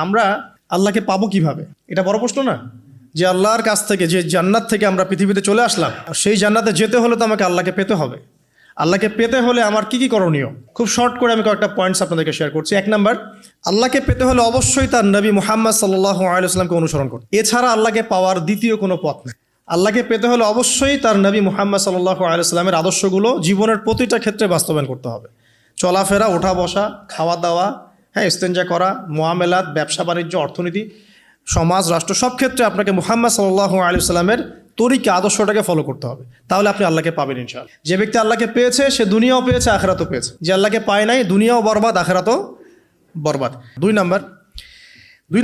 আমরা আল্লাহকে পাবো কিভাবে, এটা বড় প্রশ্ন না? যে আল্লাহর কাছ থেকে, যে জান্নাত থেকে আমরা পৃথিবীতে চলে আসলাম, সেই জান্নাতে যেতে হলে তো আমাকে আল্লাহকে পেতে হবে। আল্লাহকে পেতে হলে আমার কি কি করণীয়, খুব শর্ট করে আমি কয়েকটা পয়েন্টস আপনাদেরকে শেয়ার করছি। 1 নাম্বার, আল্লাহকে পেতে হলে অবশ্যই তার নবী মুহাম্মদ সাল্লাল্লাহু আলাইহি ওয়াসাল্লামকে অনুসরণ করতে। এছাড়া আল্লাহকে পাওয়ার দ্বিতীয় কোনো পথ নেই। আল্লাহকে পেতে হলে অবশ্যই তার নবী মুহাম্মদ সাল্লাল্লাহু আলাইহি ওয়াসাল্লামের আদর্শগুলো জীবনের প্রতিটা ক্ষেত্রে বাস্তবায়ন করতে হবে। চলাফেরা, ওঠা বসা, খাওয়া দাওয়া, হ্যাঁ, ইস্তেঞ্জা করা, মুআমালাত, ব্যবসা বাণিজ্য, অর্থনীতি, সমাজ, রাষ্ট্র, সব ক্ষেত্রে আপনাকে মুহাম্মদ সাল্লাল্লাহু আলাইহি ওয়াসাল্লামের তরিকা, আদর্শটাকে ফলো করতে হবে। তাহলে আপনি আল্লাহকে পাবেন ইনশাআল্লাহ। যে ব্যক্তি আল্লাহকে পেয়েছে সে দুনিয়াও পেয়েছে, আখিরাতও পেয়েছে। যে আল্লাহকে পায় নাই, দুনিয়াও বরবাদ, আখিরাতও বরবাদ। 2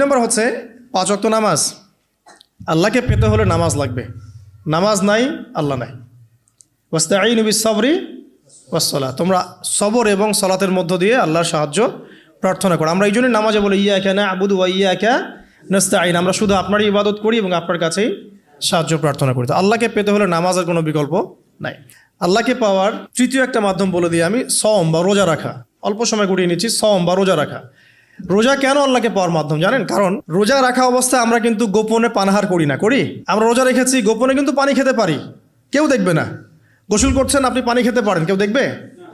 নাম্বার হচ্ছে 5 ওয়াক্ত নামাজ। আল্লাহকে পেতে হলে নামাজ লাগবে। নামাজ নাই, আল্লাহ নাই। ওয়াস্তাঈনু বিস-সাবরি ওয়াস-সালাহ, তোমরা সবর এবং সালাতের মধ্য দিয়ে আল্লাহর সাহায্য প্রার্থনা করো। আমরা এই জন্যই নামাজে বলি ইয়্যাকা না'বুদু ওয়া ইয়্যাকা নাস্তাঈন, আমরা শুধু আপনারই ইবাদত করি এবং আপনার কাছেই সাহায্য প্রার্থনা করি। তো আল্লাহকে পেতে হলে নামাজের কোনো বিকল্প নাই। আল্লাহকে পাওয়ার তৃতীয় একটা মাধ্যম বলে দিই আমি, সওম বা রোজা রাখা। অল্প সময় গুটিয়ে নিচ্ছি, সওম বা রোজা রাখা। রোজা কেন আল্লাহকে পাওয়ার মাধ্যম জানেন? কারণ রোজা রাখা অবস্থায় আমরা কিন্তু গোপনে পানাহার করি না, করি? আমরা রোজা রেখেছি, গোপনে কিন্তু পানি খেতে পারি, কেউ দেখবে না। গোসল করছেন, আপনি পানি খেতে পারেন, কেউ দেখবে?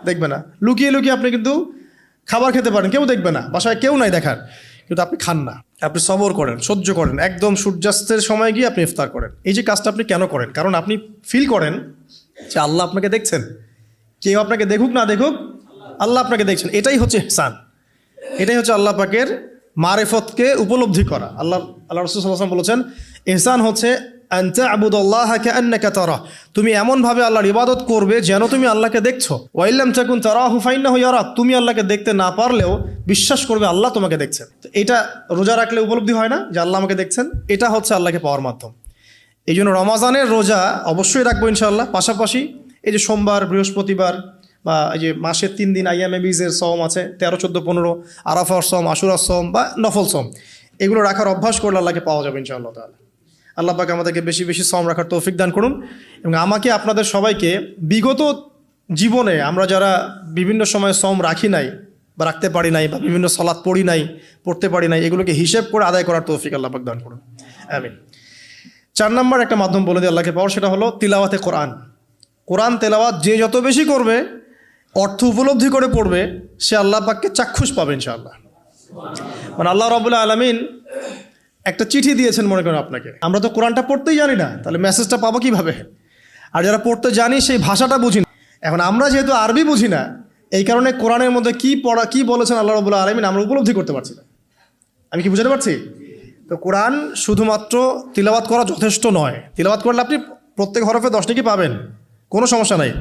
দেখবে না। লুকিয়ে লুকিয়ে আপনি কিন্তু খাবার খেতে পারেন, কেউ দেখবে না, বাসায় কেউ নাই দেখার, কিন্তু আপনি খান না। আপনি সবর করেন, সহ্য করেন, একদম সূর্যাস্তের সময় গিয়ে আপনি ইফতার করেন। এই যে কাজটা আপনি কেন করেন? কারণ আপনি ফিল করেন যে আল্লাহ আপনাকে দেখছেন। কেউ আপনাকে দেখুক না দেখুক, আল্লাহ আপনাকে দেখছেন। এটাই হচ্ছে ইহসান, এটাই হচ্ছে আল্লাহ পাকের মারিফতকে উপলব্ধি করা। আল্লাহ রাসূল সাল্লাল্লাহু আলাইহি ওয়াসাল্লাম বলেছেন, ইহসান হচ্ছে আন তা'বুদাল্লাহা কাআন্নাকা তারাহ, তুমি এমনভাবে আল্লাহর ইবাদত করবে যেন তুমি আল্লাহকে দেখছো। ওয়া ইল্লাম তাকুন তারাহু ফাইন্নাহু ইয়ারাক, তুমি আল্লাহকে দেখতে না পারলেও বিশ্বাস করবে আল্লাহ তোমাকে দেখছেন। তো এটা রোজা রাখলে উপলব্ধি হয় না যে আল্লাহ আমাকে দেখছেন? এটা হচ্ছে আল্লাহকে পাওয়ার মাধ্যম। এই জন্য রমাজানের রোজা অবশ্যই রাখবো ইনশাআল্লাহ। পাশাপাশি এই যে সোমবার, বৃহস্পতিবার বা এই যে মাসের 3 দিন আইয়ামে বীজের সওম আছে, 13, 14, 15, আরাফার সওম, আশুরার সওম বা নফল সওম, এগুলো রাখার অভ্যাস করলে আল্লাহকে পাওয়া যাবে ইনশাআল্লাহ তাআলা। আল্লাহ পাক আমাদেরকে বেশি বেশি সওম রাখার তৌফিক দান করুন। এবং আমাকে, আপনাদের সবাইকে বিগত জীবনে আমরা যারা বিভিন্ন সময় সওম রাখি নাই বা রাখতে পারি নাই বা বিভিন্ন সালাত পড়ি নাই, পড়তে পারি নাই, এগুলোকে হিসেব করে আদায় করার তৌফিক আল্লাহ পাক দান করুন, আমিন। 4 নাম্বার একটা মাধ্যম বলে দিই আল্লাহকে পাওয়ার, সেটা হলো তিলাওয়াতে কোরআন। কোরআন তেলাওয়াত যে যত বেশি করবে, অর্থ উপলব্ধি করে পড়বে, সে আল্লাহ পাককে চাক্ষুষ পাবে ইনশাআল্লাহ। মানে আল্লাহ রাব্বুল আলামিন একটা চিঠি দিয়েছেন মনে করেন আপনাকে। আমরা তো কোরআনটা পড়তেই জানি না, তাহলে মেসেজটা পাবো কিভাবে? আর যারা পড়তে জানি সেই ভাষাটা বুঝি না। এখন আমরা যেহেতু আরবি বুঝি না, এই কারণে কোরআনের মধ্যে কি বলেছেন আল্লাহ রাব্বুল আলামিন আমরা উপলব্ধি করতে পারছি না। আমি কি বুঝাতে পারছি? তো কোরআন শুধুমাত্র তিলাওয়াত করা যথেষ্ট নয়। তিলাওয়াত করলে আপনি প্রত্যেক হরফে 10 নেকি পাবেন, কোনো সমস্যা নাই।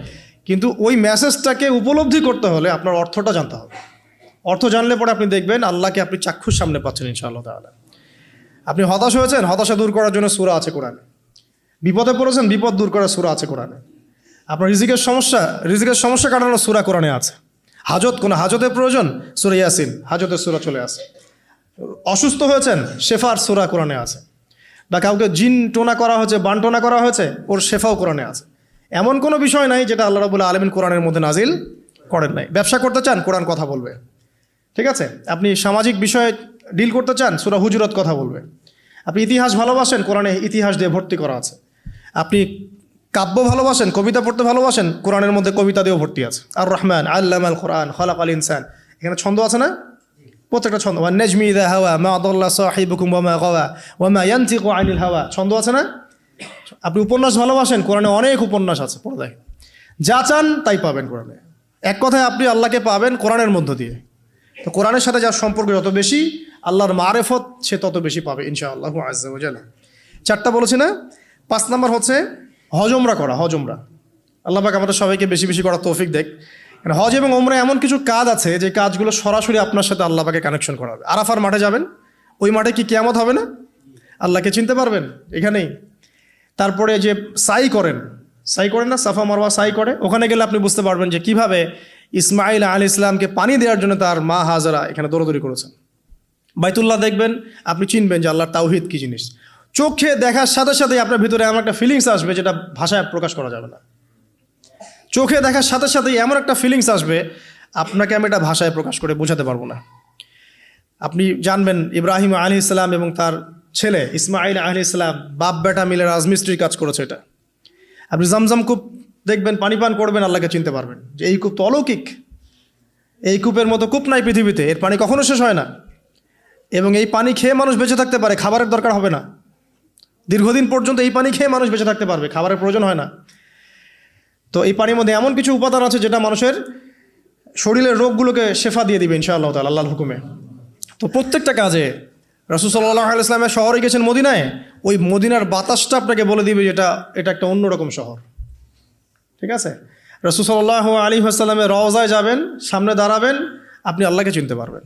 কিন্তু ওই মেসেজটাকে উপলব্ধি করতে হলে আপনার অর্থটা জানতে হবে। অর্থ জানলে পরে আপনি দেখবেন আল্লাহকে আপনি চাক্ষুষ সামনে পাচ্ছেন ইনশাআল্লাহ তাআলা। আপনি হতাশ হয়েছেন, হতাশা দূর করার জন্য সূরা আছে কোরআনে। বিপদে পড়েছেন, বিপদ দূর করার সূরা আছে কোরআনে। আপনার রিজিকের সমস্যা কাটানোর সূরা কোরআনে আছে। কোনো হাজতের প্রয়োজন, সূরা ইয়াসিন, হাজতের সূরা চলে আসে। অসুস্থ হয়েছেন, শেফার সূরা কোরআনে আছে। বা কাউকে জিন টোনা করা হয়েছে, বানটোনা করা হয়েছে, ওর শেফাও কোরআনে আছে। এমন কোনো বিষয় নাই যেটা আল্লাহ রাব্বুল আলামিন কোরআনের মধ্যে নাজিল করেন নাই। ব্যবসা করতে চান, কোরআন কথা বলবে, ঠিক আছে? আপনি সামাজিক বিষয়ে ডিল করতে চান, সূরা হুজুরাত কথা বলবে। আপনি ইতিহাস ভালোবাসেন, কোরআনে ইতিহাস দিয়ে ভর্তি করা আছে। আপনি কাব্য ভালোবাসেন, কবিতা পড়তে ভালোবাসেন, কোরআনের মধ্যে কবিতা দিয়েও ভর্তি আছে। আর রহমান আল্লামাল কোরআন খালাকাল ইনসান, এখানে ছন্দ আছে না? প্রত্যেকটা ছন্দ। ওয়ান নাজমি ইযা হাওয়া মা দাল্লা সাহিবুকুম ওয়া মা গাওয়া ওয়া মা ইয়ানতিকু আনিল হাওয়া, ছন্দ আছে না? আপনি উপন্যাস ভালোবাসেন, কোরআনে অনেক উপন্যাস আছে, পড়ে দেখেন। যা চান তাই পাবেন কোরআনে। এক কথায় আপনি আল্লাহকে পাবেন কোরআনের মধ্য দিয়ে। তো কোরআনের সাথে যার সম্পর্ক যত বেশি, আল্লাহর মারেফত সে তত বেশি পাবে ইনশাআল্লাহ আজ্জা ওয়া জাল্লা। 4টা বলেছি না? 5 নাম্বার হচ্ছে হজ ওমরা করা। হজ ওমরা আল্লাহ পাক আমাদের সবাইকে বেশি বেশি করার তৌফিক দেখ। হজ এবং ওমরা এমন কিছু কাজ আছে যে কাজগুলো সরাসরি আপনার সাথে আল্লাহ পাকে কানেকশন করাবে। আরাফার মাঠে যাবেন, ওই মাঠে কি কিয়ামত হবে না? আল্লাহকে চিনতে পারবেন এখানেই। তারপরে যে সাই করেন না, সাফা মারওয়া সাই করে, ওখানে গেলে আপনি বুঝতে পারবেন যে কিভাবে ইসমাইল আলাইহিস সালামকে পানি দেওয়ার জন্য তার মা হাজারা এখানে দৌড়াদৌড়ি করেছেন। বাইতুল্লাহ দেখবেন, আপনি চিনবেন যে আল্লাহর তাওহীদ কি জিনিস। চোখে দেখার সাথে সাথেই আপনার ভিতরে এমন একটা ফিলিংস আসবে যেটা ভাষায় প্রকাশ করা যাবে না। চোখে দেখার সাথে সাথেই এমন একটা ফিলিংস আসবে, আপনাকে আমি এটা ভাষায় প্রকাশ করে বোঝাতে পারবো না। আপনি জানবেন ইব্রাহিম আলাইহিস সালাম এবং তার ছেলে ইসমাইল আলাইহিস সালাম বাপ বেটা মিলে রাজমিস্ত্রির কাজ করেছে। এটা আপনি জামজাম কূপ দেখবেন, পানি পান করবেন, আল্লাহকে চিনতে পারবেন যে এই কূপ তো অলৌকিক। এই কূপের মতো কূপ নাই পৃথিবীতে, এর পানি কখনো শেষ হয় না এবং এই পানি খেয়ে মানুষ বেঁচে থাকতে পারে, খাবারের দরকার হবে না। দীর্ঘদিন পর্যন্ত এই পানি খেয়ে মানুষ বেঁচে থাকতে পারবে, খাবারের প্রয়োজন হয় না। তো এই পানির মধ্যে এমন কিছু উপাদান আছে যেটা মানুষের শরীরের রোগগুলোকে শেফা দিয়ে দিবে ইনশাআল্লাহ তাআলা আল্লাহর হুকুমে। তো প্রত্যেকটা কাজে রাসূল সাল্লাল্লাহু আলাইহি ওয়াসাল্লামের শহরে গেছেন মদিনায়, ওই মদিনার বাতাসটা আপনাকে বলে দিবে এটা একটা অন্যরকম শহর। ঠিক আছে, রাসূল সাল্লাল্লাহু আলাইহি ওয়াসাল্লামের রওজায় যাবেন, সামনে দাঁড়াবেন, আপনি আল্লাহকে চিনতে পারবেন।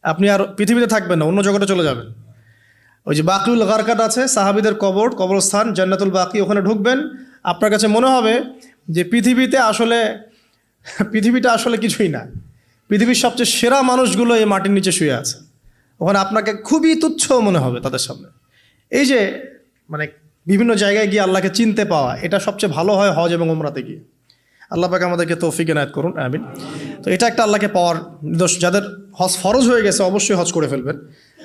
আপনি আর পৃথিবীতে থাকবেন না, অন্য জগতে চলে যাবেন। ওই যে বাকিউল গারকাত আছে, সাহাবীদের কবরস্থান জান্নাতুল বাকি, ওখানে ঢুকবেন, আপনার কাছে মনে হবে যে পৃথিবীটা আসলে কিছুই না। পৃথিবীর সবচেয়ে সেরা মানুষগুলো এই মাটির নিচে শুয়ে আছে, ওখানে আপনাকে খুবই তুচ্ছ মনে হবে তাদের সামনে। এই যে মানে বিভিন্ন জায়গায় গিয়ে আল্লাহকে চিনতে পাওয়া, এটা সবচেয়ে ভালো হয় হজ এবং উমরাতে গিয়ে। আল্লাহ পাক আমাদেরকে তৌফিক এনায়েত করুন, আমিন। তো এটা একটা আল্লাহকে পাওয়ার নিদর্শ। যাদের হজ ফরজ হয়ে গেছে অবশ্যই হজ করে ফেলবেন,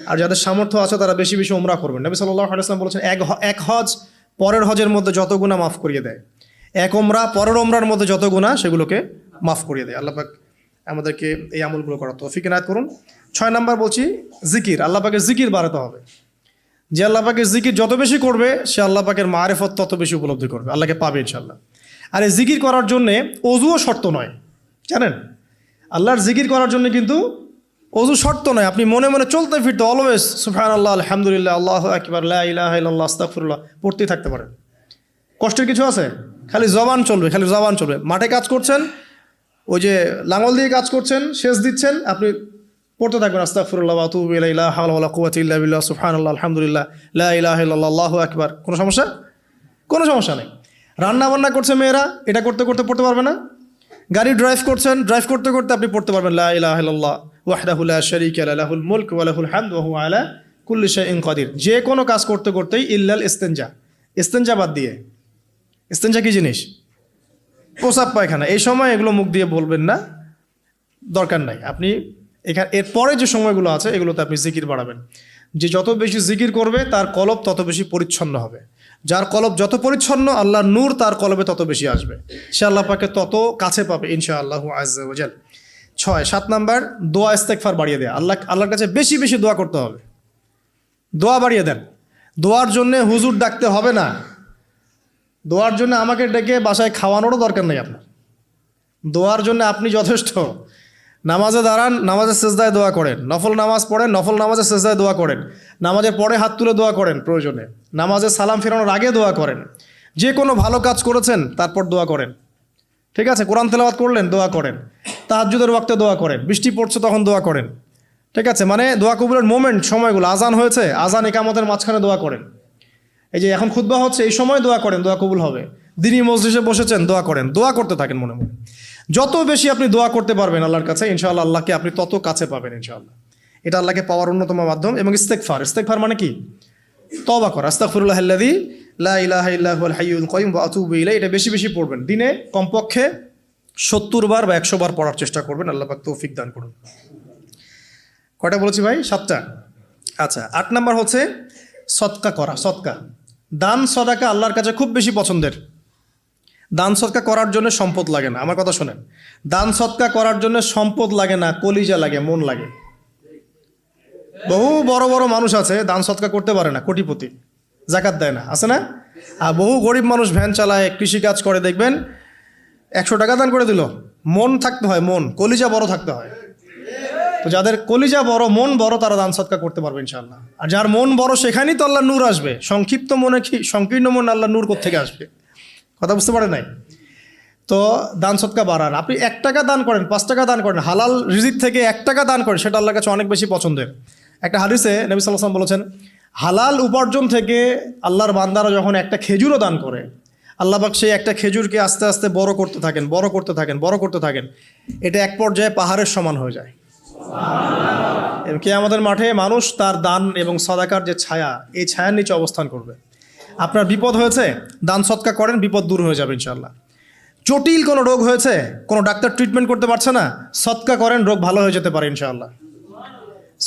আর যাদের সামর্থ্য আছে তারা বেশি বেশি উমরা করবেন। নবী সাল্লাল্লাহু আলাইহি ওয়াসাল্লাম বলেছেন এক হজ পরের হজের মধ্যে যত গুনাহ মাফ করিয়ে দেয়, এক উমরা পরের উমরার মধ্যে যত গুনাহ সেগুলোকে মাফ করিয়ে দেয়। আল্লাহ পাক আমাদেরকে এই আমলগুলো করার তৌফিক এনায়েত করুন। 6 নাম্বার বলছি জিকির। আল্লাহ পাকের জিকির বাড়াতে হবে। যে আল্লাহ পাকের জিকির যত বেশি করবে সে আল্লাহ পাকের মারিফত তত বেশি উপলব্ধি করবে, আল্লাহকে পাবে ইনশাআল্লাহ। আর এই জিকির করার জন্যে অজুও শর্ত নয়, জানেন? আল্লাহর জিকির করার জন্য কিন্তু অজু শর্ত নয়। আপনি মনে মনে চলতে ফিরতে অলওয়েজ সুবহানাল্লাহ, আলহামদুলিল্লাহ, আল্লাহু আকবার, লা ইলাহা ইল্লাল্লাহ, আস্তাগফিরুল্লাহ পড়তেই থাকতে পারেন। কষ্টের কিছু আছে? খালি জবান চলবে। মাঠে কাজ করছেন, ওই যে লাঙল দিয়ে কাজ করছেন, সেচ দিচ্ছেন, আপনি পড়তে থাকবেন আস্তাগফিরুল্লাহ ওয়া আতুবু ইলাইহি, লা হাওলা ওয়ালা কুওয়াতা ইল্লা বিল্লাহ, সুবহানাল্লাহ, আলহামদুলিল্লাহ, লা ইলাহা ইল্লাল্লাহ, আল্লাহু আকবার। কোনো সমস্যা নেই। রান্না বান্না করছে মেয়েরা, এটা করতে করতে পড়তে পারবে না? গাড়ি ড্রাইভ করতে করতে আপনি পড়তে পারবেন লা ইলাহা ইল্লাল্লাহ ওয়াহদাহু লা শারীকা লাহু, লাহুল মুলক ওয়া লাহুল হামদু ওয়া হুয়া আলা কুল্লি শাইইন কাদির। যে কোনো কাজ করতে করতেই ইল্লাল ইস্তেনজা বাদ দিয়ে। ইস্তেনজা কি জিনিস? প্রসাব পায়খানা। এই সময় এগুলো মুখ দিয়ে বলবেন না, দরকার নাই। আপনি এরপরে যে সময়গুলো আছে এগুলোতে আপনি জিকির বাড়াবেন। যে যত বেশি জিকির করবে তার কলব তত বেশি পরিচ্ছন্ন হবে। যার কলব যত পরিচ্ছন্ন, আল্লাহর নূর তার কলবে তত বেশি আসবে, সে আল্লাহ পাকে তত কাছে পাবে ইনশাআল্লাহু আযজা ওয়া জাল। 7 নাম্বার দোয়া ইস্তেগফার বাড়িয়ে দেয়া। আল্লাহর কাছে বেশি বেশি দোয়া করতে হবে। দোয়া বাড়িয়ে দেন। দোয়ার জন্য হুজুর ডাকতে হবে না, দোয়ার জন্য আমাকে ডেকে বাসায় খাওয়ানোরও দরকার নেই আপনার। দোয়ার জন্য আপনি যথেষ্ট। নামাজে দাঁড়ান, নামাজের সেজদায় দোয়া করেন। নফল নামাজ পড়েন, নফল নামাজের সেজদায় দোয়া করেন। নামাজের পরে হাত তুলে দোয়া করেন প্রয়োজনে। নামাজে সালাম ফেরানোর আগে দোয়া করেন। যে কোনো ভালো কাজ করেছেন তারপর দোয়া করেন। ঠিক আছে, কোরআন তেলাওয়াত করলেন, দোয়া করেন। তাহাজ্জুদের ওয়াক্তে দোয়া করেন। বৃষ্টি পড়ছে তখন দোয়া করেন। ঠিক আছে, মানে দোয়া কবুলের মোমেন্ট, সময়গুলো, আজান হয়েছে, আজান ইকামতের মাঝখানে দোয়া করেন। এই যে এখন খুতবা হচ্ছে, এই সময় দোয়া করেন, দোয়া কবুল হবে। দিনই মজলিসে বসেছেন, দোয়া করেন, দোয়া করতে থাকেন মনে মনে। যত বেশি আপনি দোয়া করতে পারবেন আল্লাহর কাছে, ইনশাআল্লাহ আল্লাহকে আপনি তত কাছে পাবেন ইনশাআল্লাহ। এটা আল্লাহকে পাওয়ার অন্যতম মাধ্যম। এবং ইস্তেগফার মানে কি? তওবা করা। আস্তাগফিরুল্লাহাল্লাযী লা ইলাহা ইল্লা হুয়াল হাইয়ুল কাইয়ুম ওয়া আতুবু ইলাইহি। এটা বেশি বেশি পড়বেন। দিনে কমপক্ষে 70 বার বা 100 বার পড়ার চেষ্টা করবেন। আল্লাহ পাক তৌফিক দান করুন। কয়টা বলেছি ভাই? 7টা। আচ্ছা, 8 নাম্বার হচ্ছে সদকা করা। সদকা, দান সদাকা আল্লাহর কাছে খুব বেশি পছন্দের। দান সদকা করার জন্য সম্পদ লাগে না, আমার কথা শোনেন। দান সদকা করার জন্য সম্পদ লাগে না, কলিজা লাগে, মন লাগে। বহু বড় বড় মানুষ আছে দান সদকা করতে পারে না, কোটিপতি, জাকাত দেয় না, আছে না? আর বহু গরিব মানুষ ভ্যান চালায়, কৃষিকাজ করে, দেখবেন 100 টাকা দান করে দিল। মন থাকতে হয়, মন, কলিজা বড় থাকতে হয়। তো যাদের কলিজা বড়, মন বড়, তারা দান সদকা করতে পারবে ইনশাআল্লাহ। আর যার মন বড় সেখানেই তো আল্লাহ নূর আসবে। সংক্ষিপ্ত মনে কি, সংকীর্ণ মন আল্লাহ নূর কোত্থেকে আসবে? কথা বুঝতে পারে নাই? তো দান সদকা বাড়ান। আপনি 1 টাকা দান করেন, 5 টাকা দান করেন, হালাল রিজিক থেকে 1 টাকা দান করেন, সেটা আল্লাহর কাছে অনেক বেশি পছন্দের। একটা হাদিসে নবী সাল্লাল্লাহু আলাইহি ওয়াসাল্লাম বলেছেন, হালাল উপার্জন থেকে আল্লাহর বান্দারা যখন একটা খেজুরও দান করে, আল্লাহ পাক সেই একটা খেজুরকে আস্তে আস্তে বড় করতে থাকেন। এটা এক পর্যায়ে পাহাড়ের সমান হয়ে যায়। কিয়ামতের মাঠে মানুষ তার দান এবং সাদাকার যে ছায়া, এই ছায়ার নিচে অবস্থান করবে। আপনার বিপদ হয়েছে, দান সদকা করেন, বিপদ দূর হয়ে যাবে ইনশাআল্লাহ। জটিল কোনো রোগ হয়েছে, কোনো ডাক্তার ট্রিটমেন্ট করতে পারছে না, সদকা করেন, রোগ ভালো হয়ে যেতে পারে ইনশাআল্লাহ।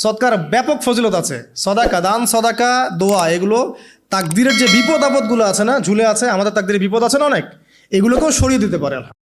সদকার ব্যাপক ফজিলত আছে। সদাকা, দান, সদাকা, দোয়া, এগুলো তাকদিরের যে বিপদ আপদগুলো আছে না, ঝুলে আছে, আমাদের তাকদিরে বিপদ আছে না অনেক, এগুলোকেও সরিয়ে দিতে পারে।